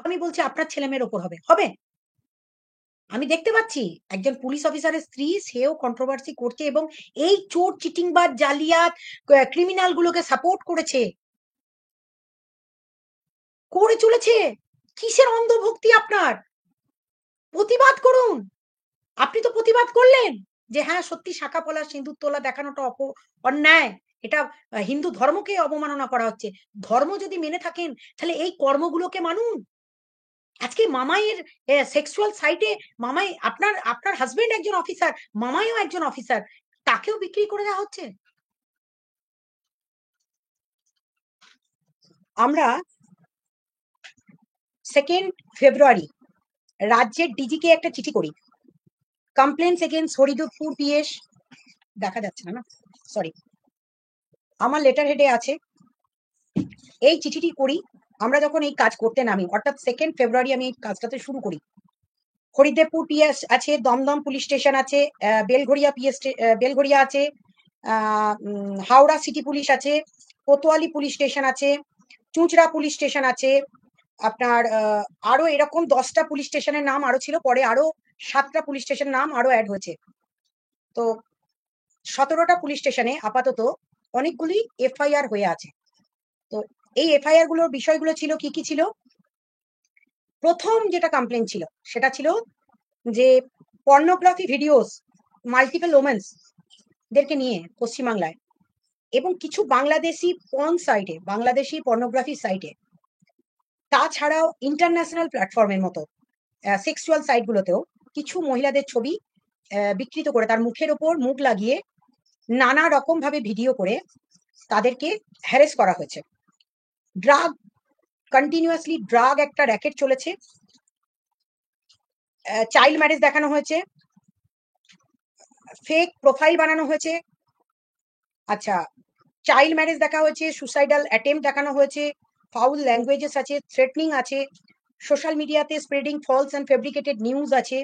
আমি বলছি আপনার ছেলে মেয়ের ওপর হবে হবে। আমি দেখতে পাচ্ছি একজন পুলিশ অফিসারের স্ত্রী, সেও কন্ট্রোভার্সি করছে এবং এই চোর চিটিংবাজ জালিয়াত ক্রিমিনাল গুলোকে সাপোর্ট করেছে, করে চলেছে। কিসের অন্ধভক্তি আপনার? প্রতিবাদ করুন। আপনি তো প্রতিবাদ করলেন যে হ্যাঁ সত্যি শাখা পলা সিঁদুর তোলা দেখানোটা অন্যায়। এটা হিন্দু ধর্মকে অবমাননা করা হচ্ছে। ধর্ম যদি মেনে থাকেন তাহলে এই কর্মগুলোকে মানুন। আজকে মামাইয়ের সেক্সুয়াল সাইটে মামাই, আপনার আপনার হাজবেন্ড একজন অফিসার, মামাইও একজন অফিসার, তাকেও বিক্রি করে দেওয়া হচ্ছে। আমরা 2nd ফেব্রুয়ারি রাজ্যের ডিজিকে একটা চিঠি করি, কমপ্লেন্টস এগেইনস্ট হরিদুরপুর পিএস, দেখা যাচ্ছে না, সরি, আমার লেটার হেডে আছে। এই চিঠিটি করি আমরা যখন এই কাজ করতে নামি, অর্থাৎ 2nd ফেব্রুয়ারি আমি এই কাজটাতে শুরু করি। হরিদেবপুর পিএস আছে, দমদম পুলিশ স্টেশন আছে, বেলঘড়িয়া বেলঘড়িয়া আছে, হাওড়া সিটি পুলিশ আছে, কোতোয়ালি পুলিশ স্টেশন আছে, চুঁচড়া পুলিশ স্টেশন আছে, আপনার আরো এরকম 10টা পুলিশ স্টেশনের নাম আরো ছিল, পরে আরো 7টা পুলিশ স্টেশন নাম আরো অ্যাড হয়েছে। তো 17টা পুলিশ স্টেশনে আপাতত অনেকগুলি এফআইআর হয়ে আছে। তো এই এফআইআর গুলোর বিষয়গুলো ছিল কি কি ছিল? প্রথম যেটা কমপ্লেন ছিল সেটা ছিল যে পর্নোগ্রাফি ভিডিওস, মাল্টিপল ওমেন্স দেরকে নিয়ে পশ্চিমবাংলায়, এবং কিছু বাংলাদেশি পর্ন সাইটে, বাংলাদেশি পর্নোগ্রাফি সাইটে, তাছাড়াও ইন্টারন্যাশনাল প্ল্যাটফর্মের মতো সেক্সুয়াল সাইটগুলোতেও কিছু মহিলাদের ছবি বিকৃত করে তার মুখের ওপর মুখ লাগিয়ে নানা রকম ভাবে ভিডিও করে তাদেরকে হ্যারেস করা হয়েছে। ড্রাগ, কন্টিনিউয়াসলি ড্রাগ একটা র্যাকেট চলেছে। চাইল্ড ম্যারেজ দেখানো হয়েছে, ফেক প্রোফাইল বানানো হয়েছে, আচ্ছা, চাইল্ড ম্যারেজ দেখা হয়েছে, সুসাইডাল অ্যাটেম্প দেখানো হয়েছে, ফাউল ল্যাঙ্গুয়েজেস আছে, থ্রেটনিং আছে, সোশ্যাল মিডিয়াতে spreading false and fabricated news আছে,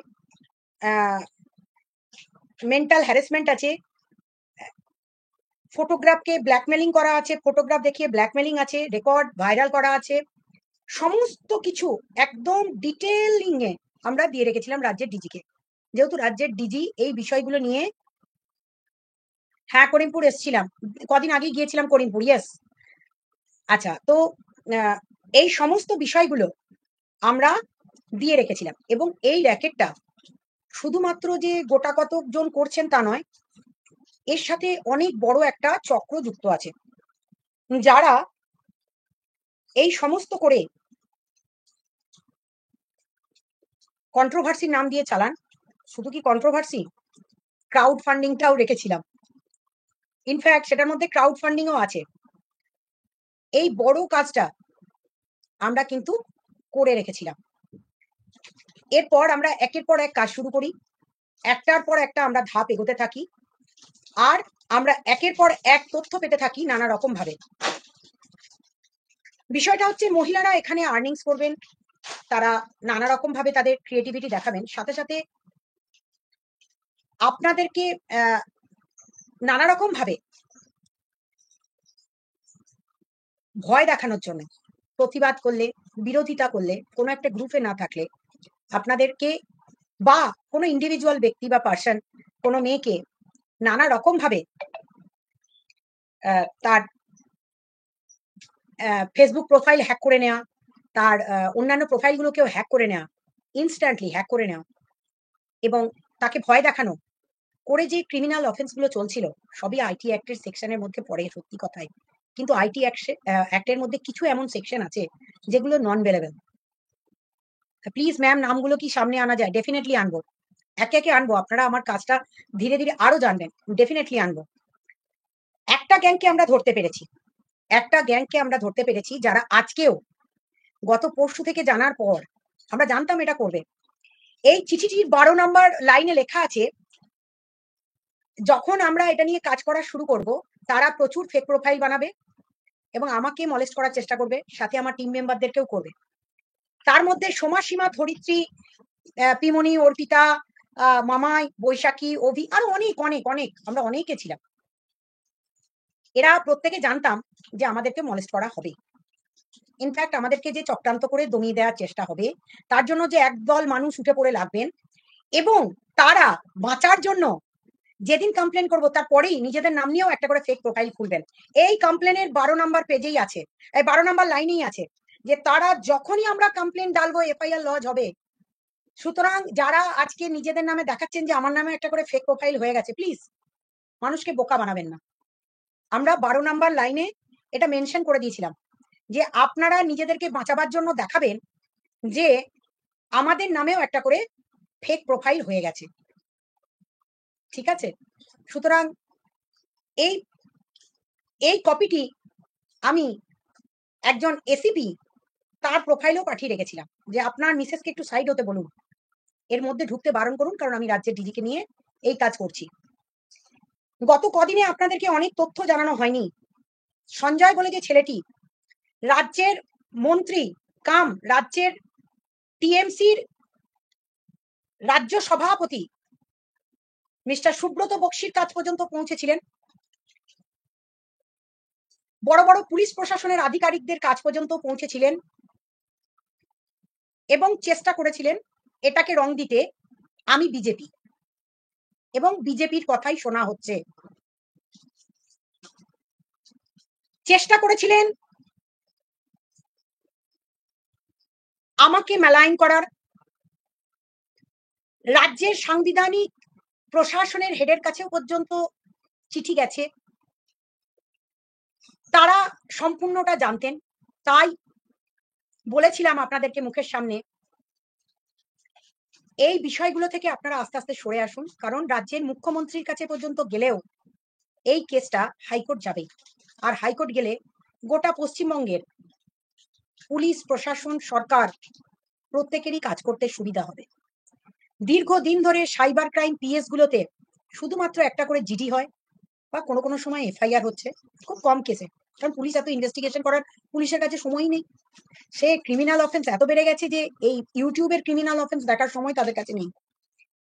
মেন্টাল হ্যারাসমেন্ট আছে, ফটোগ্রাফকে ব্ল্যাকমেলিং করা আছে, ফটোগ্রাফ দেখিয়ে ব্ল্যাকমেলিং আছে, রেকর্ড ভাইরাল করা আছে। সমস্ত কিছু একদম ডিটেলিং এ আমরা দিয়ে রেখেছিলাম রাজ্যের ডিজিকে, যেহেতু রাজ্যের ডিজি এই বিষয়গুলো নিয়ে। হ্যাঁ, করিমপুর এসছিলাম, কদিন আগে গিয়েছিলাম করিমপুর, ইয়েস। আচ্ছা, তো এই সমস্ত বিষয়গুলো আমরা দিয়ে রেখেছিলাম, এবং এই র্যাকেটটা শুধুমাত্র যে গোটা কতক জন করছেন তা নয়, এর সাথে অনেক বড় একটা চক্র যুক্ত আছে, যারা এই সমস্ত করে কন্ট্রোভার্সির নাম দিয়ে চালান। শুধু কি কন্ট্রোভার্সি, ক্রাউড ফান্ডিংটাও রেখেছিলাম, ইনফ্যাক্ট সেটার মধ্যে ক্রাউড ফান্ডিংও আছে। এই বড় কাজটা আমরা কিন্তু করে রেখেছিলাম। এরপর আমরা একের পর এক কাজ শুরু করি, একটার পর একটা আমরা ধাপ এগোতে থাকি, আর আমরা একের পর এক তথ্য পেতে থাকি নানা রকম ভাবে। বিষয়টা হচ্ছে মহিলারা এখানে আর্নিংস করবেন, তারা নানা রকম ভাবে তাদের ক্রিয়েটিভিটি দেখাবেন, সাথে সাথে আপনাদেরকে নানা রকম ভাবে ভয় দেখানোর জন্য, প্রতিবাদ করলে, বিরোধিতা করলে, কোনো একটা গ্রুপে না থাকলে আপনাদেরকে, বা কোনো ইন্ডিভিজুয়াল ব্যক্তি বা পার্সন কোনো মেয়েকে নানা রকম ভাবে তার ফেসবুক প্রোফাইল হ্যাক করে নেওয়া, তার অন্যান্য প্রোফাইলগুলোকেও হ্যাক করে নেওয়া, ইনস্ট্যান্টলি হ্যাক করে নেওয়া, এবং তাকে ভয় দেখানো করে যে ক্রিমিনাল অফেন্স গুলো চলছিল, সবই আইটি অ্যাক্টের সেকশনের মধ্যে পড়ে, সত্যি কথাই। কিন্তু আইটি অ্যাক্টের মধ্যে কিছু এমন সেকশন আছে যেগুলো নন বেলেবল। প্লিজ ম্যাম, নামগুলো কি সামনে আনা যায়? ডেফিনেটলি আনবো, একে একে আনবো, আপনারা আমার কাজটা ধীরে ধীরে আরো জানবেন, ডেফিনেটলি আনবো। একটা গ্যাংকে আমরা ধরতে পেরেছি, একটা গ্যাংকে আমরা ধরতে পেরেছি, যারা আজকেও, গত পরশু থেকে জানার পর আমরা জানতাম এটা করবে। এই চিঠিটির 12 নম্বর লাইনে লেখা আছে, যখন আমরা এটা নিয়ে কাজ করা শুরু করব, তারা প্রচুর ফেক প্রোফাইল বানাবে এবং আমাকে মলেস্ট করার চেষ্টা করবে, সাথে আমার টিম মেম্বারদেরকেও করবে। তার মধ্যে সমাসীমা, ধরিত্রী, পিমনি, অর্পিতা, মামাই, বৈশাখী, অভি, আরো অনেক অনেক অনেক, আমরা অনেকে ছিলাম। এরা প্রত্যেকে জানতাম যে আমাদেরকে মলেস্ট করা হবে। ইনফ্যাক্ট আমাদেরকে যে চক্রান্ত করে দমিয়ে দেওয়ার চেষ্টা হবে, তার জন্য যে একদল মানুষ উঠে পড়ে লাগবেন, এবং তারা বাঁচার জন্য যেদিন কমপ্লেন করবো তারপরেই নিজেদের নাম নিয়েও একটা করে ফেক প্রোফাইল খুলবেন। এই কমপ্লেনের 12 নম্বর পেজেই আছে, এই 12 নম্বর লাইনেই আছে যে তারা যখনই আমরা কমপ্লেন ডালবো এফআইআর লজ হবে। সুতরাং যারা আজকে নিজেদের নামে দেখাচ্ছেন যে আমার নামে একটা করে ফেক প্রোফাইল হয়ে গেছে, প্লিজ মানুষকে বোকা বানাবেন না। আমরা 12 নম্বর লাইনে এটা মেনশন করে দিয়েছিলাম যে আপনারা নিজেদেরকে বাঁচাবার জন্য দেখাবেন যে আমাদের নামেও একটা করে ফেক প্রোফাইল হয়ে গেছে। ঠিক আছে? সুতরাং এই এই কপিটি আমি একজন এসিপি তার প্রোফাইলও পাঠিয়ে রেখেছিলাম যে আপনার মিসেসকে একটু সাইড হতে বলুন, এর মধ্যে ঢুকতে বারণ করুন, কারণ আমি রাজ্যের ডিজিকে নিয়ে এই কাজ করছি। গত কদিনে আপনাদেরকে অনেক তথ্য জানানো হয়নি। সঞ্জয় বলে যে ছেলেটি রাজ্যের মন্ত্রী কাম রাজ্যের টিএমসির রাজ্য সভাপতি মিস্টার সুব্রত বক্সির কাছ পর্যন্ত পৌঁছেছিলেন, বড় বড় পুলিশ প্রশাসনের আধিকারিকদের কাছ পর্যন্ত পৌঁছেছিলেন এবং চেষ্টা করেছিলেন এটাকে রং দিতে আমি বিজেপি, এবং বিজেপির কথাই শোনা হচ্ছে। চেষ্টা করেছিলেন আমাকে মেলাইন করার। রাজ্যের সাংবিধানিক প্রশাসনের হেডের কাছেও পর্যন্ত চিঠি গেছে, তারা সম্পূর্ণটা জানতেন। তাই বলেছিলাম আপনাদেরকে মুখের সামনে এই বিষয়গুলো থেকে আপনারা আস্তে আস্তে সরে আসুন, কারণ রাজ্যের মুখ্যমন্ত্রীর কাছে পর্যন্ত গেলেও এই কেসটা হাইকোর্ট যাবে, আর হাইকোর্ট গেলে গোটা পশ্চিমবঙ্গের পুলিশ প্রশাসন সরকার প্রত্যেকেরই কাজ করতে সুবিধা হবে। দীর্ঘদিন ধরে সাইবার ক্রাইম পিএস গুলোতে শুধুমাত্র একটা করে জিডি হয় বা কোনো কোনো সময় এফআইআর হচ্ছে, খুব কম কেসে, কারণ পুলিশ এত ইনভেস্টিগেশন করার পুলিশের কাছে সময়ই নেই। সে ক্রিমিনাল অফেন্স এত বেড়ে গেছে যে এই ইউটিউবের ক্রিমিনাল অফেন্স দেখার সময় তাদের কাছে নেই।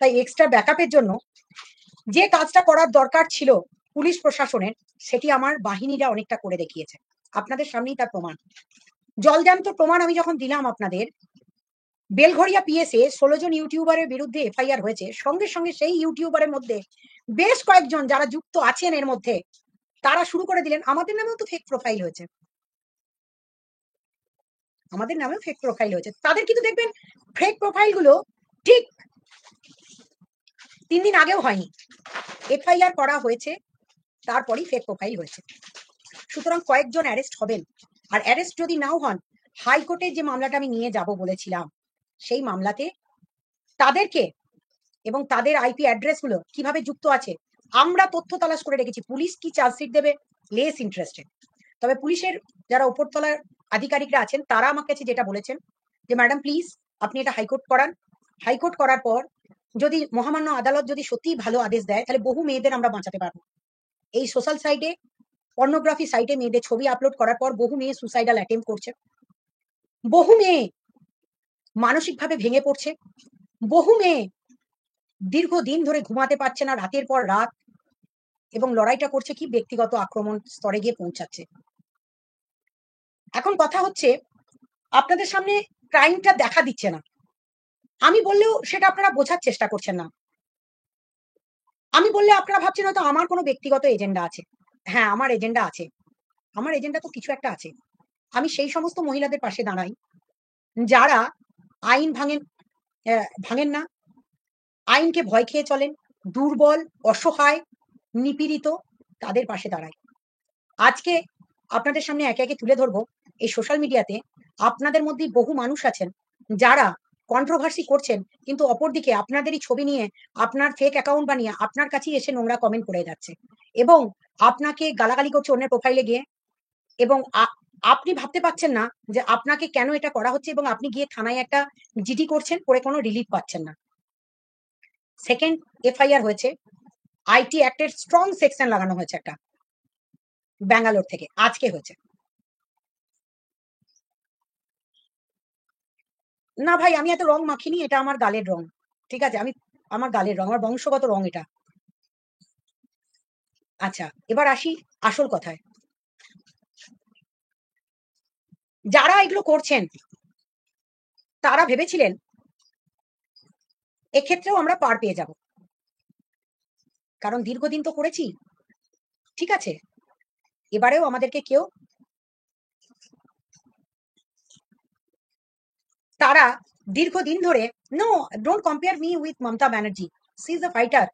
তাই এক্সট্রা ব্যাকআপের জন্য যে কাজটা করার দরকার ছিল পুলিশ প্রশাসনের, সেটি আমার বাহিনীরা অনেকটা করে দেখিয়েছে। আপনাদের সামনেই তার প্রমাণ, জলজান্ত প্রমাণ আমি যখন দিলাম আপনাদের। বেলঘরিয়া পিএসএ 16 জন ইউটিউবারের বিরুদ্ধে এফআইআর হয়েছে, সঙ্গে সঙ্গে সেই ইউটিউবারের মধ্যে বেশ কয়েকজন যারা যুক্ত আছেন এর মধ্যে, তারা শুরু করে দিলেন আমাদের নামেও তো ফেক প্রোফাইল হয়েছে, আমাদের নামেও ফেক প্রোফাইল হয়েছে। তাদের কিন্তু দেখবেন ফেক প্রোফাইল গুলো ঠিক 3 দিন আগেও হয়নি, এফআইআর করা হয়েছে তারপরই ফেক প্রোফাইল হয়েছে। সুতরাং কয়েকজন অ্যারেস্ট হবেন, আর অ্যারেস্ট যদি নাও হন, হাইকোর্টে যে মামলাটা আমি নিয়ে যাব বলেছিলাম সেই মামলাতে তাদেরকে এবং তাদের আইপি অ্যাড্রেস গুলো কিভাবে যুক্ত আছে আমরা তথ্য তালাশ করে রেখেছি। পুলিশ কি চার্জশিট দেবে লেস ইন্টারেস্টেড, তবে পুলিশের যারা উপরতলার আধিকারিকরা আছেন তারা আমার কাছে যেটা বলেছেন যে ম্যাডাম প্লিজ আপনি এটা হাইকোর্ট করান, হাইকোর্ট করার পর যদি মহামান্য আদালত যদি সত্যিই ভালো আদেশ দেয় তাহলে বহু মেয়েদের আমরা বাঁচাতে পারবো। এই সোশ্যাল সাইটে পর্নোগ্রাফি সাইটে মেয়েদের ছবি আপলোড করার পর বহু মেয়ে সুসাইডাল অ্যাটেম্প করছে, বহু মেয়ে মানসিকভাবে ভেঙে পড়ছে, বহু মেয়ে দীর্ঘদিন ধরে ঘুমাতে পারছে না রাতের পর রাত, এবং লড়াইটা করছে কি ব্যক্তিগত আক্রমণ স্তরে গিয়ে পৌঁছাচ্ছে। এখন কথা হচ্ছে আপনাদের সামনে ক্রাইমটা দেখা দিচ্ছে না, আমি বললেও সেটা আপনারা বোঝার চেষ্টা করছেন না। আমি বললে আপনারা ভাবছেন হয়তো আমার কোনো ব্যক্তিগত এজেন্ডা আছে। হ্যাঁ, আমার এজেন্ডা আছে, আমার এজেন্ডা তো কিছু একটা আছে। আমি সেই সমস্ত মহিলাদের পাশে দাঁড়াই যারা আইন ভাঙেন না, আইনকে ভয় খেয়ে চলেন, দুর্বল, অসহায়, নিপীড়িত, তাদের পাশে দাঁড়ায়। আজকে আপনাদের সামনে একে একে তুলে ধরবো এই সোশ্যাল মিডিয়াতে আপনাদের মধ্যে বহু মানুষ আছেন যারা কন্ট্রোভার্সি করছেন, কিন্তু অপরদিকে আপনাদেরই ছবি নিয়ে আপনার ফেক অ্যাকাউন্ট বানিয়ে আপনার কাছেই এসে নোংরা কমেন্ট করে যাচ্ছে এবং আপনাকে গালাগালি করছে অন্যের প্রোফাইলে গিয়ে, এবং আপনি ভাবতে পারছেন না যে আপনাকে কেন এটা করা হচ্ছে, এবং আপনি গিয়ে থানায় একটা জিডি করছেন, করে কোনো রিলিফ পাচ্ছেন না। সেকেন্ড এফআইআর হয়েছে, আইটি অ্যাক্টের স্ট্রং সেকশন লাগানো হয়েছে একটা, ব্যাঙ্গালোর থেকে আজকে হয়েছে। না ভাই, আমি এত রং মাখিনি, এটা আমার গালের রং। ঠিক আছে, আমার গালের রং, আমার বংশগত রং এটা। আচ্ছা, এবার আসি আসল কথায়। যারা এগুলো করছেন তারা ভেবেছিলেন এক্ষেত্রেও আমরা পার পেয়ে যাব, কারণ দীর্ঘদিন তো করেছি, ঠিক আছে, এবারেও আমাদেরকে কেউ, তারা দীর্ঘদিন ধরে, no don't compare me with Mamata Banerjee, she is a fighter,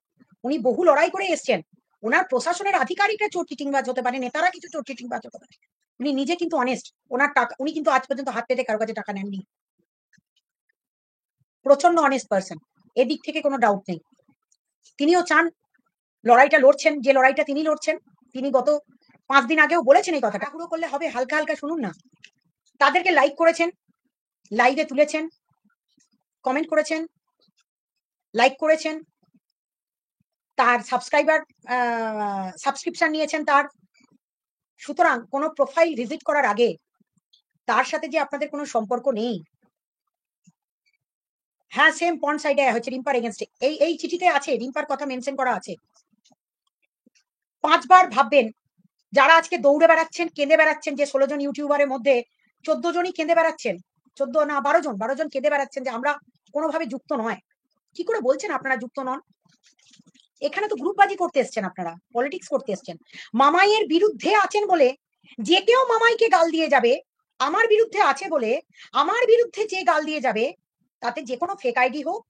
উনি বহু লড়াই করে এসছেন, ওনার প্রশাসনের আধিকারিকরা চোর চিটিংবাজ হতে পারে, নেতারা কিছু চোর চিটিংবাজ হতে পারে, উনি নিজে কিন্তু অনেস্ট, ওনার টাকা উনি কিন্তু আজ পর্যন্ত হাত পেতে কারো কাছে টাকা নেননি, প্রচন্ড অনেস্ট পার্সন, এদিক থেকে কোনো ডাউট নেই। তিনিও চান, লড়াইটা লড়ছেন, যে লড়াইটা তিনি লড়ছেন, তিনি গত 5 দিন আগেও বলেছেন এই কথাটা, পুরো করলে হবে, হালকা হালকা শুনুন না। তাদেরকে লাইক করেছেন, লাইভে তুলেছেন, কমেন্ট করেছেন, লাইক করেছেন, তার সাবস্ক্রিপশন নিয়েছেন তার, সুতরাং কোনো প্রোফাইল ভিজিট করার আগে তার সাথে যে আপনাদের কোনো সম্পর্ক নেই, হ্যাঁ সেম পয়েন্ট সাইডে হচ্ছে রিম্পার এগেনস্টে, এই চিঠিতে আছে, রিম্পার কথা মেনশন করা আছে। 5 বার ভাববেন, যারা আজকে দৌড়ে বেড়াচ্ছেন, কেঁদে বেড়াচ্ছেন, যে 16 জন ইউটিউবারের মধ্যে 14 জনই কেঁদে বেড়াচ্ছেন, 14 না 12 জন কেঁদে বেড়াচ্ছেন যে আমরা কোনোভাবে যুক্ত নয়, কি করে বলছেন আপনারা যুক্ত নন? এখানে তো গ্রুপবাজি করতে এসছেন, আপনারা পলিটিক্স করতে এসছেন, মামাইয়ের বিরুদ্ধে আছেন বলে যে কেউ মামাইকে গাল দিয়ে যাবে, আমার বিরুদ্ধে আছে বলে আমার বিরুদ্ধে যে গাল দিয়ে যাবে, তাতে যে কোনো ফেক আইডি হোক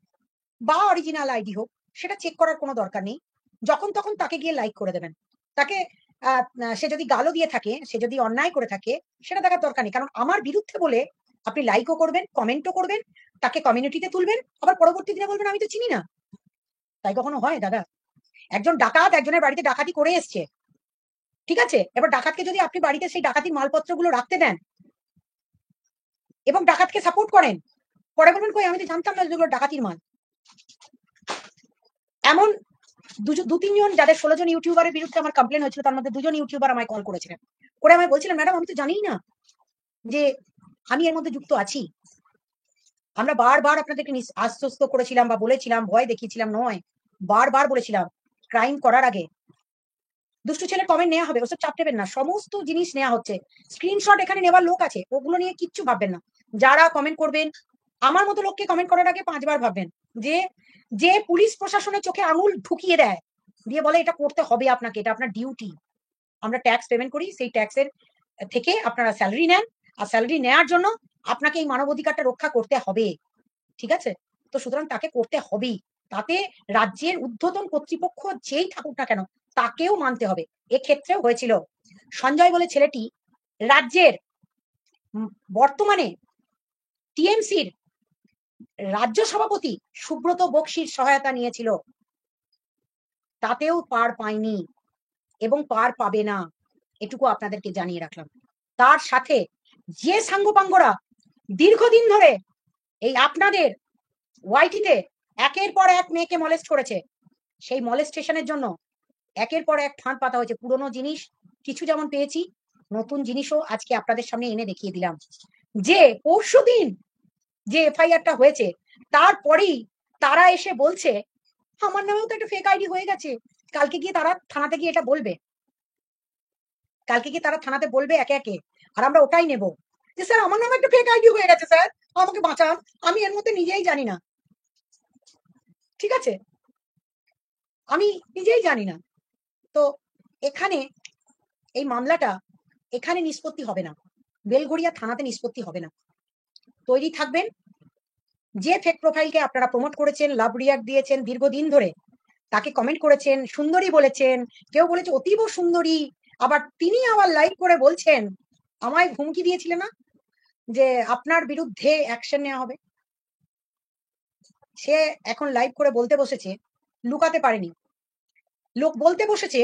বা অরিজিনাল আইডি হোক, সেটা চেক করার কোনো দরকার নেই, যখন তখন তাকে গিয়ে লাইক করে দেবেন, তাকে সে যদি গালও দিয়ে থাকে, সে যদি অন্যায় করে থাকে, সেটা দেখার দরকার নেই, কারণ আমার বিরুদ্ধে বলে আপনি লাইকও করবেন, কমেন্টও করবেন, তাকে কমিউনিটিতে তুলবেন, আবার পরবর্তী দিনে বলবেন আমি তো চিনি না। তাই কখনো হয় দাদা? একজন ডাকাত একজনের বাড়িতে ডাকাতি করে এসছে, ঠিক আছে, এবার ডাকাতকে যদি আপনি বাড়িতে সেই ডাকাতির মালপত্রগুলো রাখতে দেন এবং ডাকাতকে সাপোর্ট করেন, পরে বলবেন কই আমি তো জানতাম না যেগুলো ডাকাতির মাল। এমন 2-3 জন, যাদের 16 জন ইউটিউবারের বিরুদ্ধে আমার কমপ্লেন হয়েছিল, তার মধ্যে 2 জন ইউটিউবার আমায় কল করেছিলেন, করে আমায় বলছিলেন ম্যাডাম আমি তো জানিই না যে আমি এর মধ্যে যুক্ত আছি, আমরা বারবার আপনাদেরকে আশ্বস্ত করেছিলাম বা বলেছিলাম, ভয় দেখিয়েছিলাম নয়, বারবার বলেছিলাম ক্রাইম করার আগে দুষ্টু ছেলের কমেন্ট নেওয়া হবে, ওসব চাপ দেবেন না, সমস্ত জিনিস নেওয়া হচ্ছে, স্ক্রিনশট এখানে নেওয়ার লোক আছে, ওগুলো নিয়ে কিচ্ছু ভাববেন না, যারা কমেন্ট করবেন, আমার মতো লোককে কমেন্ট করার আগে 5 বার ভাববেন, যে যে পুলিশ প্রশাসনের চোখে আঙুল ঢুকিয়ে দেয়, দিয়ে বলে এটা করতে হবে আপনাকে, এটা আপনার ডিউটি, আমরা ট্যাক্স পেমেন্ট করি, সেই ট্যাক্সের থেকে আপনারা স্যালারি নেন, আর স্যালারি নেওয়ার জন্য আপনাকে এই মানবাধিকারটা রক্ষা করতে হবে, ঠিক আছে, তো সুতরাং তাকে করতে হবেই, তাতে রাজ্যের ঊর্ধ্বতন কর্তৃপক্ষ যেই থাকুক না কেন তাকেও মানতে হবে। এক্ষেত্রেও হয়েছিল, সঞ্জয় বলে ছেলেটি রাজ্যের বর্তমানে টিএমসির রাজ্য সভাপতি সুব্রত বক্সির সহায়তা নিয়েছিল, তাতেও পার পায়নি এবং পার পাবে না, এটুকু আপনাদেরকে জানিয়ে রাখলাম। তার সাথে যে সাঙ্গপাঙ্গরা দীর্ঘদিন ধরে এই আপনাদের ওয়াইটিতে একের পর এক মেয়েকে মলেস্ট করেছে, সেই মলেস্টেশনের জন্য একের পর এক ফাঁদ পাতা হয়েছে, পুরনো জিনিস কিছু যেমন পেয়েছি, নতুন জিনিসও আজকে আপনাদের সামনে এনে দেখিয়ে দিলাম, যে পরশুদিন যে এফআইআরটা হয়েছে তারপরেই তারা এসে বলছে আমার নামেও তো একটা ফেক আইডি হয়ে গেছে, কালকে গিয়ে তারা থানাতে গিয়ে এটা বলবে, কালকে গিয়ে তারা থানাতে বলবে একে একে, আর আমরা ওটাই নেব যে স্যার আমার নামে একটা ফেক আইডি হয়ে গেছে, স্যার আমাকে বাঁচান, আমি এর মধ্যে নিজেই জানি না, ঠিক আছে, আমি নিজেই জানি না। তো এখানে এই মামলাটা এখানে নিষ্পত্তি হবে না, বেলঘড়িয়া থানাতে নিষ্পত্তি হবে না, তৈরি থাকবেন, যে ফেক প্রোফাইলকে আপনারা প্রমোট করেছেন, লাভ রিয়াক্ট দিয়েছেন দীর্ঘদিন ধরে, তাকে কমেন্ট করেছেন, সুন্দরী বলেছেন, কেউ বলেছে অতীব সুন্দরী, আবার তিনি আবার লাইভ করে বলছেন, আমায় হুমকি দিয়েছিলেন না যে আপনার বিরুদ্ধে অ্যাকশন নেওয়া হবে, সে এখন লাইভ করে বলতে বসেছে, লুকাতে পারেনি, লোক বলতে বসেছে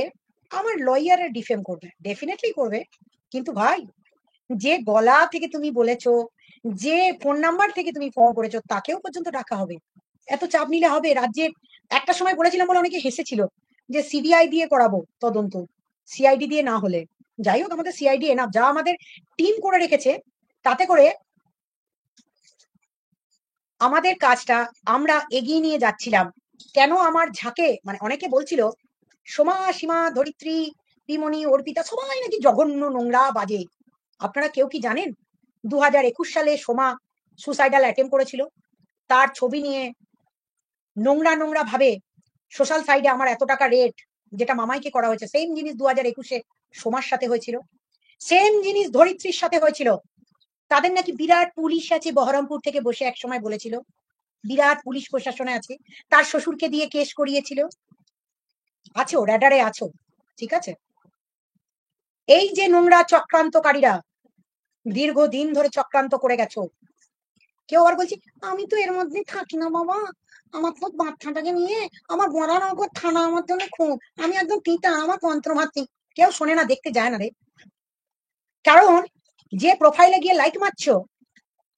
আমার লয়ারের ডিফেম করবে, ডেফিনেটলি করবে, কিন্তু ভাই যে গলা থেকে তুমি বলেছো, যে ফোন নাম্বার থেকে তুমি ফোন করেছো, তাকেও পর্যন্ত ডাকা হবে, এত চাপ নিলে হবে? রাজ্যের একটা সময় বলেছিলাম বলে অনেকে হেসেছিল যে সিবিআই দিয়ে করাবো তদন্ত, সিআইডি দিয়ে না হলে, যাই হোক আমাদের সিআইডি এনাফ, যা আমাদের টিম করে রেখেছে তাতে করে আমাদের কাজটা আমরা এগিয়ে নিয়ে যাচ্ছিলাম। কেন আমার ঝাঁকে, মানে অনেকে বলছিল সোমা, সীমা, ধরিত্রী, পিমনি, অর্পিতা সবাই নাকি জঘন্য নোংরা বাজে, আপনারা কেউ কি জানেন 2021 সালে সোমা সুসাইডাল অ্যাটেম্প করেছিল, তার ছবি নিয়ে নোংরা নোংরা ভাবে সোশ্যাল সাইডে আমার এত টাকা রেট, যেটা মামাইকে করা হয়েছে, সেম জিনিস 2021-এ সোমার সাথে হয়েছিল, সেম জিনিস ধরিত্রীর সাথে হয়েছিল। তাদের নাকি বিরাট পুলিশ আছে, বহরমপুর থেকে বসে এক সময় বলেছিল বিরাট পুলিশ প্রশাসনে আছে, তার শ্বশুরকে দিয়ে কেস করিয়েছিল। আছো র্যাডারে আছো, ঠিক আছে। এই যে নোংরা চক্রান্তকারীরা দীর্ঘদিন ধরে চক্রান্ত করে গেছো, কেউ আর বলছি আমি তো এর মধ্যে থাকি না বাবা, আমার তো বাচ্চাটাকে নিয়ে আমার বরানগর থানা আমার জন্য খুব, আমি একদম পিতা, আমার কন্ত্রমাত্রী। কেউ শোনে না, দেখতে যায় না রে। কারণ যে প্রোফাইলে গিয়ে লাইক মারছো,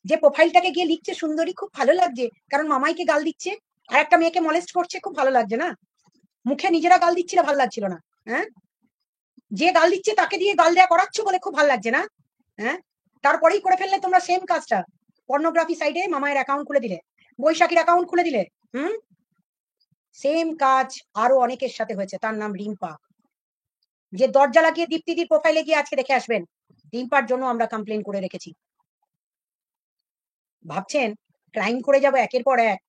যে প্রোফাইলটাকে গিয়ে লিখছে সুন্দরী খুব ভালো লাগছে, কারণ মামাইকে গাল দিচ্ছে আর একটা মেয়েকে মলেস্ট করছে, খুব ভালো লাগছে না? মুখে নিজেরা গাল দিচ্ছিল, ভালো লাগছিল না? হ্যাঁ, যে গাল দিচ্ছে তাকে দিয়ে গাল দেয়া করাচ্ছ বলে খুব ভালো লাগছে না? হ্যাঁ, তারপরেই করে ফেললে তোমরা সেম কাজটা, পর্নোগ্রাফি সাইটে মামায়ের অ্যাকাউন্ট খুলে দিলে, বৈশাখীর অ্যাকাউন্ট খুলে দিলে। হুম, সেম কাজ আরো অনেকের সাথে হয়েছে। তার নাম রিম্পা, যে দরজা লাগিয়ে দীপ্তিদির প্রোফাইলে গিয়ে আজকে দেখে আসবেন, রিম্পার জন্য আমরা কমপ্লেন করে রেখেছি। ভাবছেন ক্রাইম করে যাব একের পর এক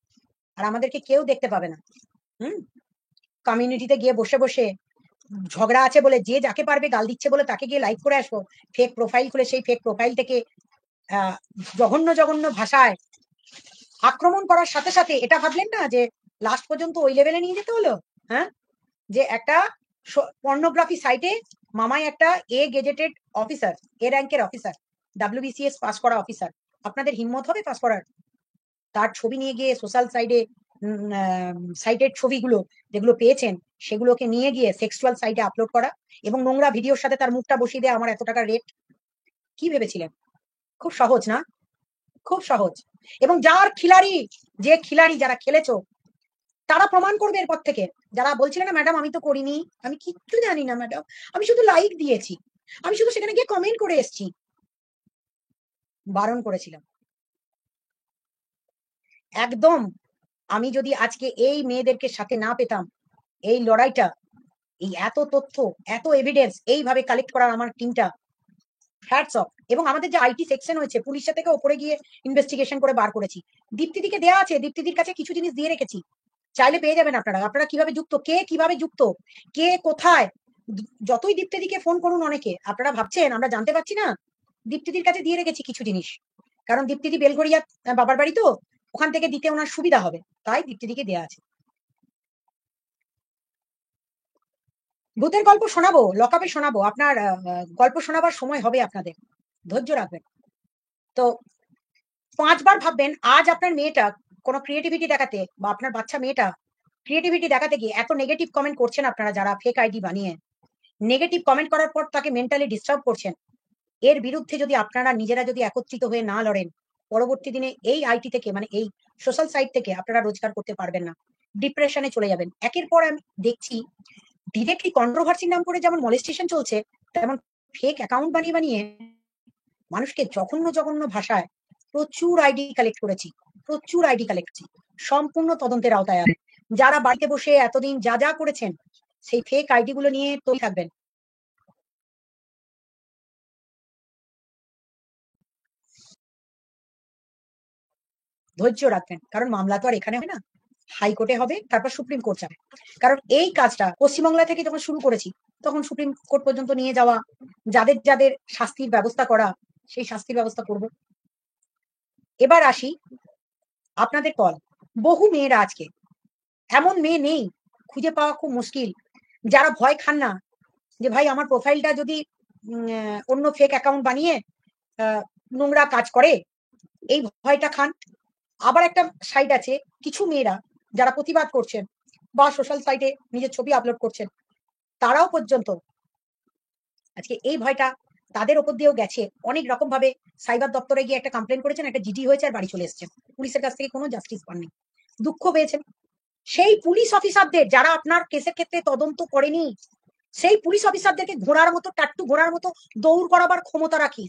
আর আমাদেরকে কেউ দেখতে পাবে না? হুম, কমিউনিটিতে গিয়ে বসে বসে ঝগড়া আছে বলে যে যাকে পারবে গাল দিচ্ছে বলে তাকে গিয়ে লাইক করে আসবো, ফেক প্রোফাইল খুলে সেই ফেক প্রোফাইল থেকে জঘন্য জঘন্য ভাষায় আক্রমণ করার সাথে সাথে এটা ভাবলেন না যে লাস্ট পর্যন্ত ওই লেভেলে নিয়ে যেতে হলো? হ্যাঁ, যে একটা পর্নোগ্রাফি সাইটে মামাই একটা এ গেজেটেড অফিসার, এ র্যাঙ্কের অফিসার, WBCS পাস করা অফিসার, আপনাদের হিম্মত হবে পাস করার? তার ছবি নিয়ে গিয়ে সোশ্যাল সাইডে সাইটের ছবিগুলো যেগুলো পেয়েছেন সেগুলোকে নিয়ে গিয়ে সেক্সুয়াল সাইটে আপলোড করা এবং নোংরা ভিডিওর সাথে তার মুখটা বসিয়ে দেয় আমার এত টাকা রেট। কি ভেবেছিলেন? খুব সহজ না? খুব সহজ। এবং যার খিলাড়ি, যে খিলাড়ি যারা খেলেছো তারা প্রমাণ করবে এরপর থেকে। যারা বলছিলেন না ম্যাডাম আমি তো করিনি, আমি কিচ্ছু জানি না ম্যাডাম, আমি শুধু লাইক দিয়েছি, আমি শুধু সেখানে গিয়ে কমেন্ট করে এসেছি, বারণ করেছিলাম একদম। আমি যদি আজকে এই মেয়েদেরকে সাথে না পেতাম, এই লড়াইটা, এই এত তথ্য, এত এভিডেন্স এইভাবে কালেক্ট করার আমার টিমটা, হ্যাটস অফ। এবং আমাদের যে আইটি সেকশন হয়েছে, পুলিশের থেকে ওপরে গিয়ে ইনভেস্টিগেশন করে বার করেছি। দীপ্তিদিকে দেওয়া আছে, দীপ্তিদির কাছে কিছু জিনিস দিয়ে রেখেছি, চাইলে পেয়ে যাবেন আপনারা। আপনারা কিভাবে যুক্ত, কে কিভাবে যুক্ত, কে কোথায়, যতই দীপ্তিদিকে ফোন করুন অনেকে, আপনারা ভাবছেন আমরা জানতে পারছি না? দীপ্তিদির কাছে দিয়ে রেখেছি কিছু জিনিস, কারণ দীপ্তিদি বেলঘরিয়া বাবার বাড়ি তো, ওখান থেকে দিতে ওনার সুবিধা হবে, তাই দীপ্তিদিকে দেওয়া আছে। ভূতের গল্প শোনাবো, লকআপে শোনাবো, আপনার গল্প শোনাবার সময় হবে আপনাদের, ধৈর্য রাখবেন। তো 5 বার ভাববেন আজ আপনার মেয়েটা কোনো ক্রিয়েটিভিটি দেখাতে, বা আপনার বাচ্চা মেয়েটা ক্রিয়েটিভিটি দেখাতে গিয়ে এত নেগেটিভ কমেন্ট করছেন আপনারা, যারা ফেক আইডি বানিয়ে নেগেটিভ কমেন্ট করার পর তাকে মেন্টালি ডিস্টার্ব করছেন, এর বিরুদ্ধে যদি আপনারা নিজেরা যদি একত্রিত হয়ে না লড়েন, পরবর্তী দিনে এই আইটি থেকে, মানে এই সোশ্যাল সাইট থেকে আপনারা রোজগার করতে পারবেন না, ডিপ্রেশনে চলে যাবেন। একের পর আমি দেখছি ডিরেক্টলি কন্ট্রোভার্সির নাম করে যেমন মলেস্টেশন চলছে, তেমন ফেক অ্যাকাউন্ট বানিয়ে বানিয়ে মানুষকে জঘন্য জঘন্য ভাষায় প্রচুর আইডি কালেক্ট করেছি, প্রচুর আইডি কালেক্ট করেছি, সম্পূর্ণ তদন্তের আওতায় আছে। যারা বাড়িতে বসে এতদিন যা যা করেছেন সেই ফেক আইডি গুলো নিয়ে তৈরি থাকবেন। ধৈর্য রাখবেন, কারণ মামলা তো আর এখানে হয় না, হাইকোর্টে হবে, তারপর সুপ্রিম কোর্ট যাবে। কারণ এই কাজটা পশ্চিমবাংলা থেকে যখন শুরু করেছি তখন সুপ্রিম কোর্ট পর্যন্ত নিয়ে যাওয়া, যাদের যাদের শাস্তির ব্যবস্থা করা সেই শাস্তির ব্যবস্থা করব। এবার আসি আপনাদের কল। বহু মেয়েরা আজকে, এমন মেয়ে নেই, খুঁজে পাওয়া খুব মুশকিল, যারা ভয় খান না যে ভাই আমার প্রোফাইলটা যদি অন্য ফেক অ্যাকাউন্ট বানিয়ে আহ, নোংরা কাজ করে, এই ভয়টা খান। আবার একটা সাইট আছে, কিছু মেয়েরা যারা প্রতিবাদ করছেন বা সোশ্যাল সাইটে নিজের ছবি আপলোড করছেন, তারাও পর্যন্ত আজকে এই ভয়টা তাদের ওপর দিয়েও গেছে, অনেক রকম ভাবে সাইবার দপ্তরে গিয়ে একটা কমপ্লেন করেছেন, একটা জিডি হয়েছে আর বাড়ি চলে এসেছেন, পুলিশের কাছ থেকে কোনো জাস্টিস পাননি, দুঃখ পেয়েছেন। সেই পুলিশ অফিসারদের যারা আপনার কেসের ক্ষেত্রে তদন্ত করেনি, সেই পুলিশ অফিসারদেরকে ঘোড়ার মতো, টাট্টু ঘোড়ার মতো দৌড় করাবার ক্ষমতা রাখি,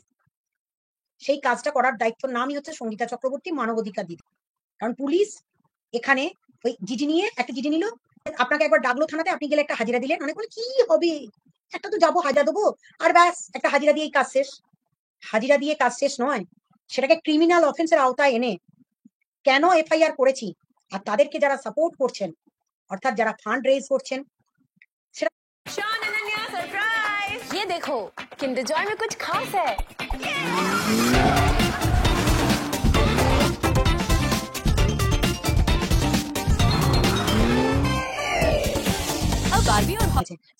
সেই কাজটা করার দায়িত্ব নামই হচ্ছে সঙ্গীতা চক্রবর্তী, মানবাধিকার দিদি। কারণ পুলিশ এখানে ওই জিডি নিয়ে, একটা জিডি নিল, আপনাকে একবার ডাকলো থানাতে, আপনি গেলে একটা হাজিরা দিলেন, অনেক বলে কি হবে, একটা তো যাবো হাজিরা দেবো, আর ব্যাস একটা হাজিরা দিয়ে কাজ শেষ। হাজিরা দিয়ে কাজ শেষ নয়, সেটাকে ক্রিমিনাল অফেন্সের আওতায় এনে কেন এফআইআর করেছি, আর তাদেরকে যারা সাপোর্ট করছেন, অর্থাৎ যারা ফান্ড রেজ করছেন, সেটা शॉन अनन्या सरप्राइज ये देखो किंडर जॉय में कुछ खास है अब बारबी और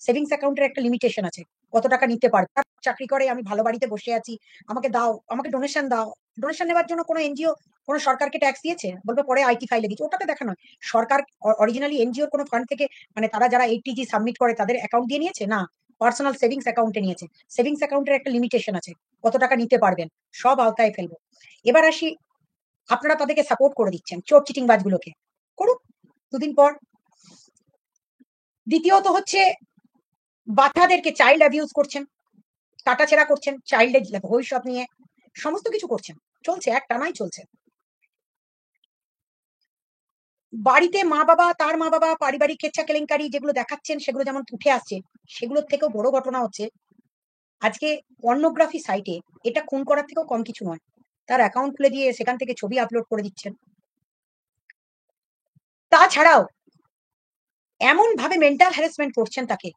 সেভিংস অ্যাকাউন্টের একটা লিমিটেশন আছে, কত টাকা নিতে পারবে। চাকরি করে আমি ভালো বাড়িতে বসে আছি, আমাকে দাও, আমাকে ডোনেশন দাও। ডোনেশন নেওয়ার জন্য কোনো এনজিও কোনো সরকারকে ট্যাক্স দিয়েছে? বলবে পরে আইটি ফাইলে দিচ্ছে, ওটাতে দেখা নয়। সরকার অরিজিনালি এনজিওর কোনো ফান্ড থেকে, মানে তারা যারা এইটিজি সাবমিট করে তাদের অ্যাকাউন্ট দিয়ে নিয়েছে না, পার্সোনাল সেভিংস অ্যাকাউন্টে নিয়েছে। সেভিংস অ্যাকাউন্টের একটা লিমিটেশন আছে, কত টাকা নিতে পারবেন, সব আওতায় ফেলবো। এবার আসি, আপনারা তাদেরকে সাপোর্ট করে দিচ্ছেন, চোর চিটিং বাজগুলোকে করুক দুদিন পর। দ্বিতীয়ত হচ্ছে, বাচ্চাদেরকে চাইল্ড অ্যাবিউজ করছেন, কাটাছেড়া করছেন, চাইল্ডের ভবিষ্যৎ নিয়ে সমস্ত কিছু করছেন, চলছে, এক টানাই চলছে। বাড়িতে মা বাবা, তার মা বাবা, পারিবারিক কেচ্ছা কেলেঙ্কারি যেগুলো দেখাচ্ছেন, সেগুলো যেমন উঠে আসছে, সেগুলোর থেকেও বড় ঘটনা হচ্ছে আজকে পর্নোগ্রাফি সাইটে, এটা খুন করার থেকেও কম কিছু নয়, তার অ্যাকাউন্ট খুলে দিয়ে সেখান থেকে ছবি আপলোড করে দিচ্ছেন। তাছাড়াও এমন ভাবে মেন্টাল হ্যারাসমেন্ট করছেন তাকে।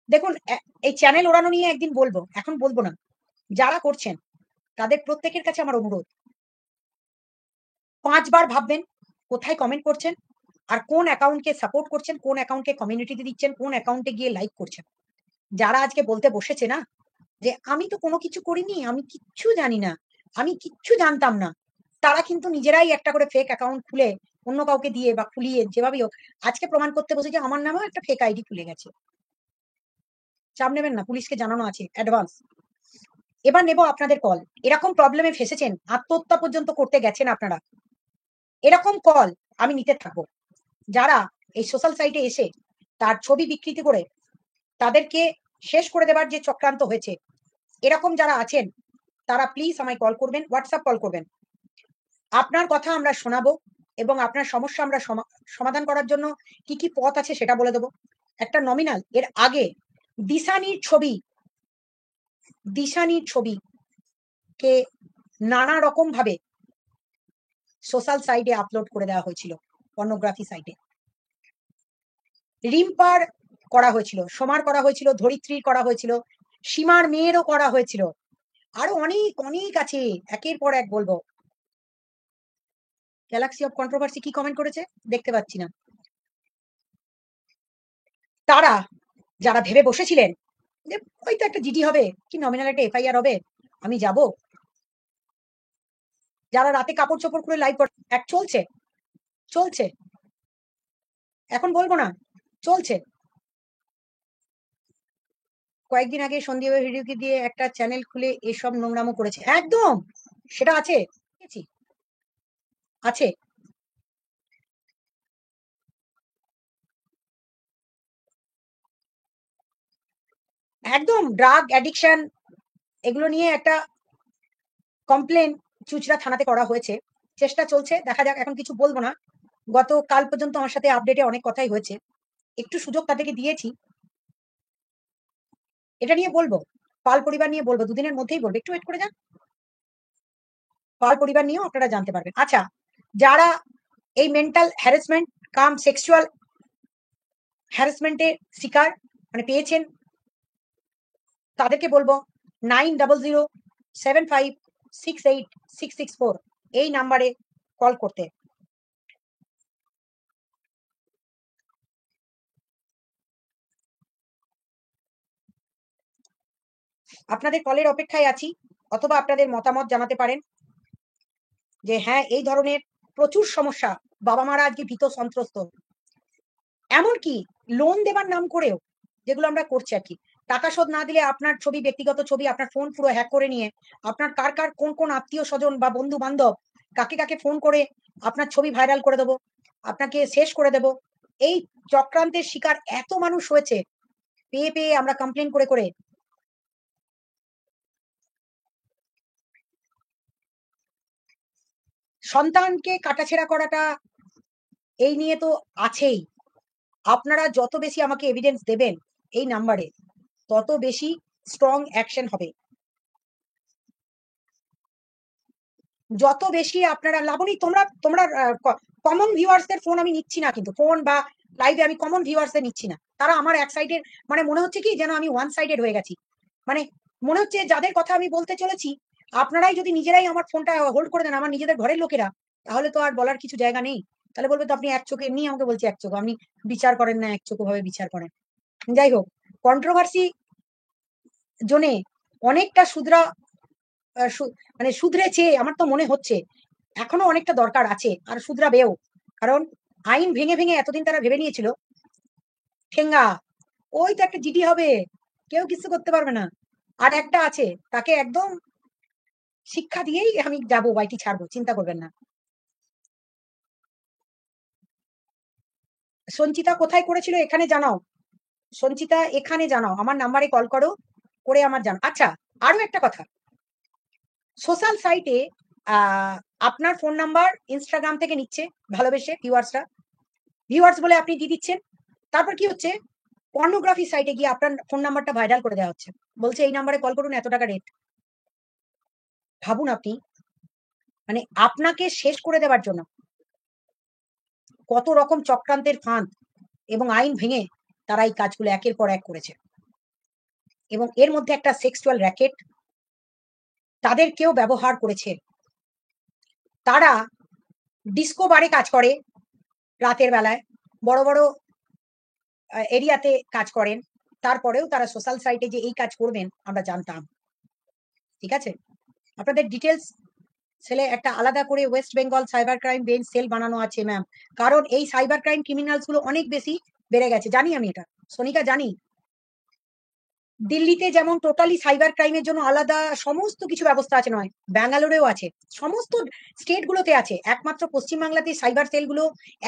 দেখুন, এই চ্যানেল ওড়ানো নিয়ে একদিন বলবো, এখন বলবো না। যারা করছেন তাদের প্রত্যেকের কাছে আমার অনুরোধ, 5 বার ভাববেন কোথায় কমেন্ট করছেন, আর কোন অ্যাকাউন্টকে সাপোর্ট করছেন, কোন অ্যাকাউন্টকে কমিউনিটিতে দিচ্ছেন, কোন অ্যাকাউন্টে গিয়ে লাইক করছেন। যারা আজকে বলতে বসেছে না যে আমি তো কোনো কিছু করিনি, আমি কিচ্ছু জানি না, আমি কিচ্ছু জানতাম না, তারা কিন্তু নিজেরাই একটা করে ফেক অ্যাকাউন্ট খুলে অন্য কাউকে দিয়ে বা খুলিয়ে যেভাবেই হোক আজকে প্রমাণ করতে বসে যে আমার নামেও একটা ফেক আইডি খুলে গেছে। চাপ নেবেন না, পুলিশকে জানানো আছে অ্যাডভান্স। এবার নেব আপনাদের কল। এরকম প্রবলেমে ফেসেছেন, আত্মহত্যা পর্যন্ত করতে গেছেন আপনারা, এরকম কল আমি নিতে থাকবো। যারা এই সোশ্যাল সাইটে এসে তার ছবি বিকৃতি করে তাদেরকে শেষ করে দেবার যে চক্রান্ত হয়েছে, এরকম যারা আছেন তারা প্লিজ আমায় কল করবেন, হোয়াটসঅ্যাপ কল করবেন। আপনার কথা আমরা শোনাবো এবং আপনার সমস্যা আমরা সমাধান করার জন্য কি কি পথ আছে সেটা বলে দেবো। একটা নমিনাল, এর আগে দিশানির ছবি কে নানা রকম ভাবে সোশ্যাল সাইটে আপলোড করে দেওয়া হয়েছিল, পর্নোগ্রাফি সাইটে। রিম্পার করা হয়েছিল, সোমার করা হয়েছিল, ধরিত্রীর করা হয়েছিল, সীমার মেয়েরও করা হয়েছিল, আরো অনেক অনেক আছে, একের পর এক বলবো। গ্যালাক্সি অফ কন্ট্রোভার্সি কি কমেন্ট করেছে দেখতে পাচ্ছি না। তারা যারা ভেবে বসেছিলেন যে ওই তো একটা জিডি হবে, কি নমিনাল একটা এফআইআর হবে, আমি যাব, যারা রাতে কাপড় চোপড় করে লাইভ এক চলছে চলছে, এখন বলবো না, চলছে। কয়েকদিন আগে সন্দীপ ভিডিওকে দিয়ে একটা চ্যানেল খুলে এসব নোংরামো করেছে, একদম সেটা আছে, আছে। একদম ড্রাগ অ্যাডিকশন এগুলো নিয়ে একটা কমপ্লেন চুচড়া থানাতে করা হয়েছে, চেষ্টা চলছে, দেখা যাক, এখন কিছু বলবো না। গতকাল পর্যন্ত আমার সাথে আপডেটে অনেক কথাই হয়েছে, একটু সুযোগ তাদেরকে দিয়েছি, এটা নিয়ে বলবো, পাল পরিবার নিয়ে বলবো, দুদিনের মধ্যেই বলবো, একটু ওয়েট করে যান। পাল পরিবার নিয়েও আপনারা জানতে পারবেন। আচ্ছা, যারা এই মেন্টাল হ্যারাসমেন্ট কাম সেক্সুয়াল হ্যারাসমেন্টের শিকার মানে পেয়েছেন, তাদেরকে বলবো 900075686664 এই নাম্বারে কল করতে। আপনাদের কলের অপেক্ষায় আছি, অথবা আপনাদের মতামত জানাতে পারেন যে হ্যাঁ এই ধরনের প্রচুর সমস্যা, বাবা মারা আজকে ভীত সন্ত্রস্ত, এমনকি লোন দেবার নাম করেও যেগুলো আমরা করছি আর কি, টাকা শোধ না দিলে আপনার ছবি, ব্যক্তিগত ছবি, আপনার ফোন পুরো হ্যাক করে নিয়ে আপনার কার কার কোন কোন আত্মীয় স্বজন বা বন্ধু বান্ধব কাকে কাকে ফোন করে আপনার ছবি ভাইরাল করে দেবো, আপনাকে শেষ করে দেব, এই চক্রান্তের শিকার এত মানুষ হয়েছে, পেয়ে পেয়ে আমরা কমপ্লেন করে করে। সন্তানকে কাটাছেড়া করাটা এই নিয়ে তো আছেই। আপনারা যত বেশি আমাকে এভিডেন্স দেবেন এই নাম্বারে, তত বেশি স্ট্রং অ্যাকশন হবে। যত বেশি আপনারা লাবণী, তোমরা তোমরা কমন ভিউয়ার্সদের ফোন আমি নিচ্ছি না, কিন্তু ফোন বা লাইভে আমি কমন ভিউয়ার্সদের নিচ্ছি না। তারা আমার এক সাইডের, মানে মনে হচ্ছে কি যেন আমি ওয়ান সাইডেড হয়ে গেছি। মানে মনে হচ্ছে যাদের কথা আমি বলতে চলেছি, আপনারাই যদি নিজেরাই আমার ফোনটা হোল্ড করে দেন, আমার নিজেদের ঘরের লোকেরা, তাহলে তো আর বলার কিছু জায়গা নেই। তাহলে বলবে তো আপনি এক চোখে, এমনি আমাকে বলছে এক চোখ, আপনি বিচার করেন না, এক চোখ ভাবে বিচার করেন। যাই হোক, কন্ট্রোভার্সি জোনে অনেকটা শুধরা মানে শুধরেছে আমার তো মনে হচ্ছে, এখনো অনেকটা দরকার আছে আর শুধরাবেও। কারণ আইন ভেঙে ভেঙে এতদিন তারা ভেবে নিয়েছিল ঠেঙ্গা, ওই তো একটা জিডি হবে, কেউ কিছু করতে পারবে না। আর একটা আছে, তাকে একদম শিক্ষা দিয়েই আমি যাবো, বাইটি ছাড়বো, চিন্তা করবেন না। সঞ্চিতা কোথায় করেছিল এখানে জানাও, সঞ্চিতা এখানে জানাও, আমার নাম্বারে কল করো, করে আমার জানাও। আচ্ছা, আরো একটা কথা, সোশ্যাল সাইটে আপনার ফোন নাম্বার ইনস্টাগ্রাম থেকে নিচ্ছে ভালোবেসে ভিউয়ার্সরা, ভিউয়ার্স বলে আপনি দিয়ে দিচ্ছেন। তারপর কি হচ্ছে, পর্নোগ্রাফি সাইটে গিয়ে আপনার ফোন নাম্বারটা ভাইরাল করে দেওয়া হচ্ছে, বলছে এই নাম্বারে কল করুন, এত টাকা রেট। ভাবুন আপনি, মানে আপনাকে শেষ করে দেওয়ার জন্য কত রকম চক্রান্তের ফাঁদ এবং আইন ভেঙে তারা এই কাজগুলো একের পর এক করেছে। এবং এর মধ্যে একটা সেক্সুয়াল র্যাকেট তাদেরকেও ব্যবহার করেছে। তারা ডিস্কো বারে কাজ করে, রাতের বেলায় বড় বড় এরিয়াতে কাজ করেন, তারপরেও তারা সোশ্যাল সাইটে যে এই কাজ করবেন আমরা জানতাম। ঠিক আছে, আপনাদের ডিটেলস সেলে একটা আলাদা করে West Bengal cyber crime bench cell বানানো আছে ম্যাম, কারণ এই সাইবার ক্রাইম ক্রিমিনালস গুলো অনেক বেশি বেড়ে গেছে, জানি আমি এটা সোনিকা, জানি। দিল্লিতে যেমন টোটালি সাইবার ক্রাইমের জন্য আলাদা সমস্ত কিছু ব্যবস্থা আছে, নয় ব্যাঙ্গালোরেও আছে, সমস্ত স্টেট গুলোতে আছে, একমাত্র পশ্চিমবাংলাতে সাইবার সেল গুলো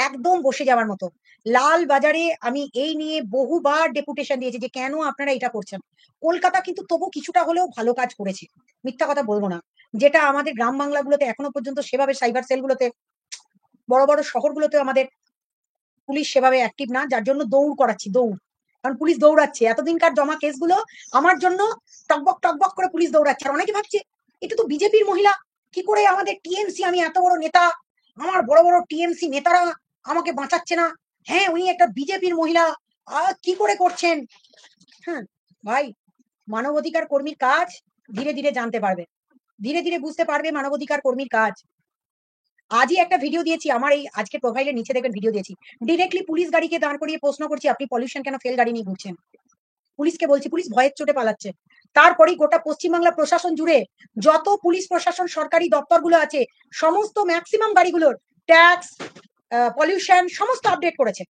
একদম বসে যাওয়ার মতো। লাল বাজারে আমি এই নিয়ে বহুবার ডেপুটেশন দিয়েছি যে কেন আপনারা এটা করছেন। কলকাতা কিন্তু তবু কিছুটা হলেও ভালো কাজ করেছে, মিথ্যা কথা বলবো না, যেটা আমাদের গ্রাম বাংলাগুলোতে এখনো পর্যন্ত সেভাবে সাইবার সেলগুলোতে, বড় বড় শহরগুলোতে আমাদের পুলিশ সেভাবে অ্যাক্টিভ না, যার জন্য দৌড় করাচ্ছি, দৌড়। কারণ পুলিশ দৌড়াচ্ছে, এতদিনকার জমা কেসগুলো আমার জন্য টকবক টকবক করে পুলিশ দৌড়াচ্ছে। আর অনেকে ভাবছে এটা তো বিজেপির মহিলা, কি করে আমাদের টিএমসি, আমি এত বড় নেতা, আমার বড় বড় টিএমসি নেতারা আমাকে বাঁচাচ্ছে না। হ্যাঁ, উনি একটা বিজেপির মহিলা, কি করে করছেন। হ্যাঁ ভাই, মানবাধিকার কর্মীর কাজ ধীরে ধীরে জানতে পারবে, ধীরে ধীরে বুঝতে পারবে মানবাধিকার কর্মীর কাজ। আজই একটা ভিডিও দিয়েছি, আমার এই আজকে প্রোফাইলের নিচে দেখবেন ভিডিও দিয়েছি, ডিরেক্টলি পুলিশ গাড়িকে দাঁড় করিয়ে প্রশ্ন করছি আপনি পলিউশন কেন ফেল গাড়ি নিয়ে ঘুরছেন। পুলিশকে বলছি, পুলিশ ভয়ের চোটে পালাচ্ছে। তারপরেই গোটা পশ্চিমবাংলা প্রশাসন জুড়ে যত পুলিশ প্রশাসন সরকারি দপ্তরগুলো আছে, সমস্ত ম্যাক্সিমাম গাড়িগুলোর ট্যাক্স, পলিউশন সমস্ত আপডেট করেছে।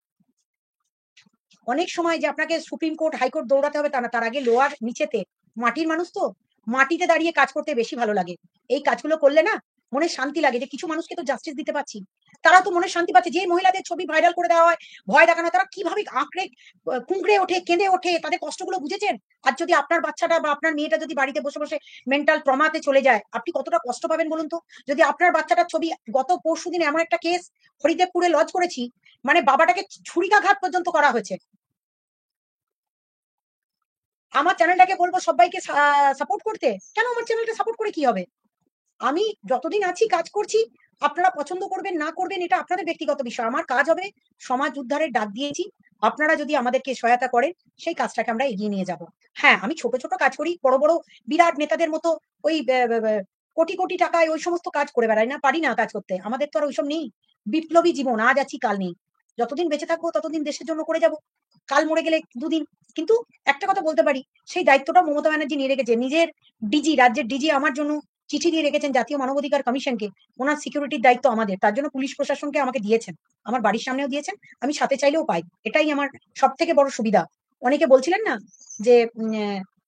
অনেক সময় যে আপনাকে সুপ্রিম কোর্ট হাইকোর্ট দৌড়াতে হবে তা না, তার আগে লোয়ার নিচেতে মাটির মানুষ তো মাটিতে দাঁড়িয়ে কাজ করতে বেশি ভালো লাগে। এই কাজগুলো করলে না মনে শান্তি লাগে যে কিছু মানুষকে তো জাস্টিস দিতে পারছি, তারা তো মনে শান্তি পাচ্ছে। যে মহিলাদের ছবি ভাইরাল করে দেওয়া হয়, ভয় দেখানো, তারা কিভাবে আঁকড়ে কুঁকড়ে ওঠে, কেঁদে ওঠে, তাদের কষ্টগুলো বুঝেছেন। আর যদি আপনার বাচ্চাটা বা আপনার মেয়েটা যদি বাড়িতে বসে বসে মেন্টাল ট্রমাতে চলে যায়, আপনি কতটা কষ্ট পাবেন বলুন তো। যদি আপনার বাচ্চাটার ছবি, গত পরশুদিন এমন একটা কেস হরিদেবপুরে লজ করেছি, মানে বাবাটাকে ছুরিকাঘাত পর্যন্ত করা হয়েছে। আমার চ্যানেলটাকে বলবো সবাইকে সাপোর্ট করতে, কেন আমার চ্যানেলটা সাপোর্ট করে কি হবে। আমি যতদিন আছি কাজ করছি, আপনারা পছন্দ করবেন না করবেন এটা আপনাদের ব্যক্তিগত বিষয়, আমার কাজ হবে সমাজ উদ্ধারের ডাক দিয়েছি, আপনারা যদি আমাদেরকে সহায়তা করেন সেই কাজটাকে আমরা এগিয়ে নিয়ে যাব। হ্যাঁ, আমি ছোট ছোট কাজ করি, বড় বড় বিরাট নেতাদের মতো ওই কোটি কোটি টাকায় ওই সমস্ত কাজ করে বেড়াই না, পারি না কাজ করতে, আমাদের তো আর ওইসব নেই। বিপ্লবী জীবন, আজ আছি কাল নেই, যতদিন বেঁচে থাকবো ততদিন দেশের জন্য করে যাব, কাল মরে গেলে দুদিন। কিন্তু একটা কথা বলতে পারি, সেই দায়িত্বটা মমতা ব্যানার্জি নিয়ে রেখেছে, নিজের ডিজি, রাজ্যের ডিজি আমার জন্য চিঠি দিয়ে রেখেছেন জাতীয় মানবাধিকার কমিশনকে, ওনার সিকিউরিটির দায়িত্ব আমাদের, তার জন্য পুলিশ প্রশাসনকে আমাকে দিয়েছেন, আমার বাড়ির সামনেও দিয়েছেন, আমি সাথে চাইলেও পাই, এটাই আমার সব থেকে বড় সুবিধা। অনেকে বলছিলেন না যে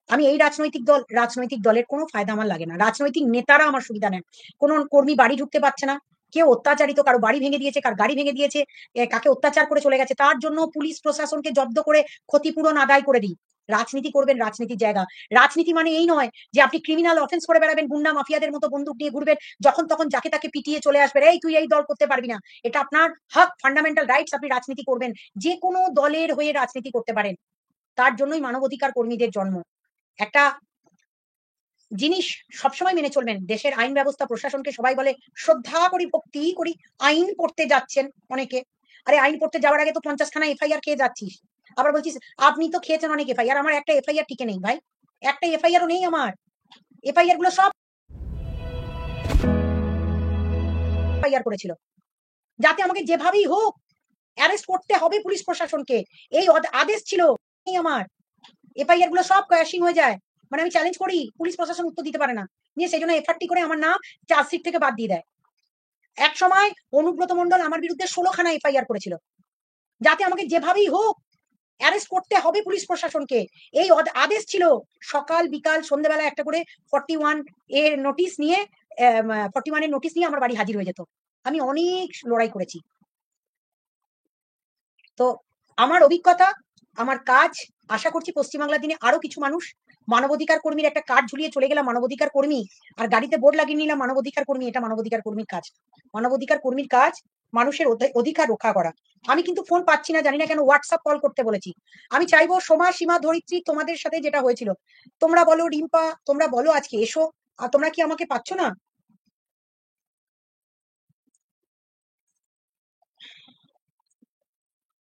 আমি এই রাজনৈতিক দলের কোনো ফায়দা আমার লাগে না, রাজনৈতিক নেতারা আমার সুবিধা নেন। কোন কর্মী বাড়ি ঢুকতে পারছে না, কেউ অত্যাচারিত, কারো বাড়ি ভেঙে দিয়েছে, কার গাড়ি ভেঙে দিয়েছে, কাকে অত্যাচার করে চলে গেছে, তার জন্য পুলিশ প্রশাসনকে জব্দ করে ক্ষতিপূরণ আদায় করে দিই। রাজনীতি করবেন রাজনীতির জায়গা, রাজনীতি মানে এই নয় যে আপনি ক্রিমিনাল অফেন্স করে বেড়াবেন, গুন্ডা মাফিয়াদের মতো বন্দুক নিয়ে ঘুরবেন, যখন তখন যাকে তাকে পিটিয়ে চলে আসবেন, এই তুই এই দল করতে পারবি না। এটা আপনার হক, ফান্ডামেন্টাল রাইটস, আপনি রাজনীতি করবেন, যে কোনো দলের হয়ে রাজনীতি করতে পারেন, তার জন্যই মানবাধিকার কর্মীদের জন্ম। একটা জিনিস সবসময় মেনে চলবেন, দেশের আইন ব্যবস্থা প্রশাসনকে সবাই বলে শ্রদ্ধা করি ভক্তি করি। আইন পড়তে যাচ্ছেন অনেকে, আরে আইন পড়তে যাওয়ার আগে তো 50খানা এফআইআর খেয়ে যাচ্ছিস, আবার বলছিস আপনি তো খেয়েছেন অনেক এফআইআর। আমার একটা এফআইআর টিকে নেই ভাই, একটা এফআইআরও নেই আমার। এফআইআর গুলো সব এফআইআর করেছিল, যাতে আমাকে যেভাবেই হোক অ্যারেস্ট করতে হবে পুলিশ প্রশাসনকে, এই আদেশ ছিল আমার। এফআইআর গুলো সব ক্র্যাশিং হয়ে যায়, মানে আমি চ্যালেঞ্জ করি, পুলিশ প্রশাসন উত্তর দিতে পারে না, নিয়ে সেই জন্য এফআরটি করে আমার নাম চার্জশিট থেকে বাদ দিয়ে দেয়। এক সময় অনুব্রত মন্ডল আমার বিরুদ্ধে 16খানা এফআইআর করেছিল, যাতে আমাকে যেভাবেই হোক অ্যারেস্ট করতে হবে পুলিশ প্রশাসনকে, এই আদেশ ছিল। সকাল বিকাল সন্ধ্যেবেলা একটা করে 41 এর নোটিশ নিয়ে 41 এর নোটিশ নিয়ে আমার বাড়ি হাজির হয়ে যেত। আমি অনেক লড়াই করেছি। তো আমার অভিজ্ঞতা, আমার কাজ, আশা করছি পশ্চিমবাংলার দিনে আরো কিছু মানুষ, মানবাধিকার কর্মীর একটা কার্ড ঝুলিয়ে চলে গেলাম মানবাধিকার কর্মী, আর গাড়িতে বোর্ড লাগিয়ে নিলাম মানবাধিকার কর্মী। এটা মানবাধিকার কর্মীর কাজ। মানবাধিকার কর্মীর কাজ মানুষের অধিকার রক্ষা করা। আমি কিন্তু ফোন পাচ্ছি না, জানি না কেন, হোয়াটসঅ্যাপ কল করতে বলেছি। আমি চাইবো সোমা, সীমা, ধরিত্রী, তোমাদের সাথে যেটা হয়েছিল, তোমরা বলো, রিম্পা, তোমরা বলো আজকে এসো। আর তোমরা কি আমাকে পাচ্ছ না?